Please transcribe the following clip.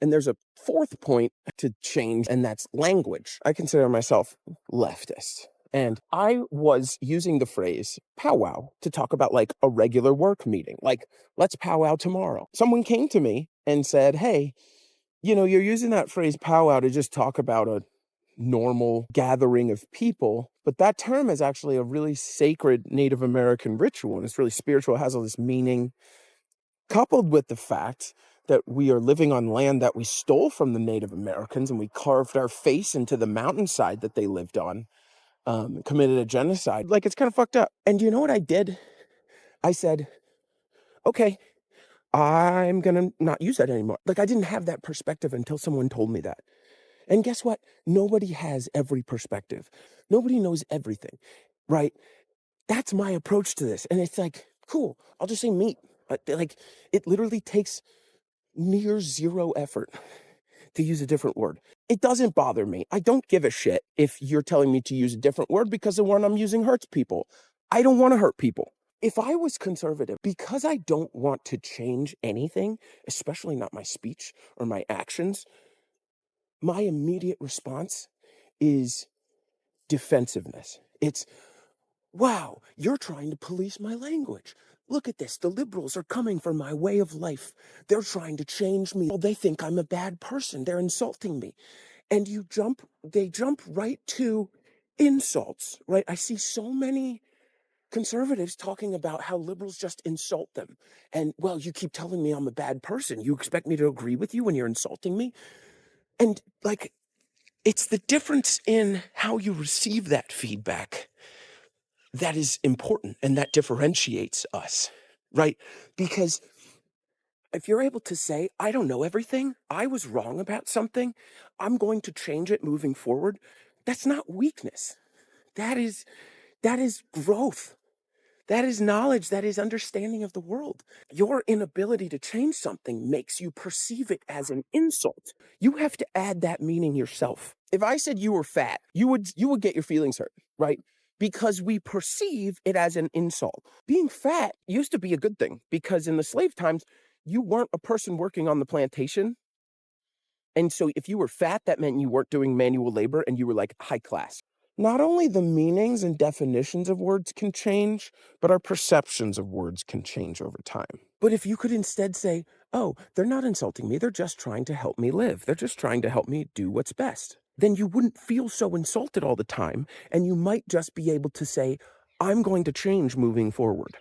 And there's a fourth point to change, and that's language. I consider myself leftist. And I was using the phrase powwow to talk about like a regular work meeting, like, let's powwow tomorrow. Someone came to me and said, hey, you're using that phrase powwow to just talk about a normal gathering of people, but that term is actually a really sacred Native American ritual, and it's really spiritual. It has all this meaning, coupled with the fact that we are living on land that we stole from the Native Americans, and we carved our face into the mountainside that they lived on, committed a genocide. Like, it's kind of fucked up. And you know what I did? I said, okay, I'm gonna not use that anymore. Like, I didn't have that perspective until someone told me that. And guess what? Nobody has every perspective. Nobody knows everything, right? That's my approach to this. And it's like, cool, I'll just say meat. Like, it literally takes near zero effort to use a different word. It doesn't bother me. I don't give a shit if you're telling me to use a different word because the one I'm using hurts people. I don't want to hurt people. If I was conservative, because I don't want to change anything, especially not my speech or my actions, my immediate response is defensiveness. It's, wow, you're trying to police my language. Look at this. The liberals are coming for my way of life. They're trying to change me. Well, they think I'm a bad person. They're insulting me. And they jump right to insults, right? I see so many conservatives talking about how liberals just insult them. And, well, you keep telling me I'm a bad person. You expect me to agree with you when you're insulting me? And, like, it's the difference in how you receive that feedback that is important and that differentiates us, right? Because if you're able to say, I don't know everything, I was wrong about something, I'm going to change it moving forward, that's not weakness. That is growth. That is knowledge. That is understanding of the world. Your inability to change something makes you perceive it as an insult. You have to add that meaning yourself. If I said you were fat, you would get your feelings hurt, right? Because we perceive it as an insult. Being fat used to be a good thing because in the slave times, you weren't a person working on the plantation. And so if you were fat, that meant you weren't doing manual labor and you were like high class. Not only the meanings and definitions of words can change, but our perceptions of words can change over time. But if you could instead say, oh, they're not insulting me, they're just trying to help me live. They're just trying to help me do what's best. Then you wouldn't feel so insulted all the time, and you might just be able to say, I'm going to change moving forward.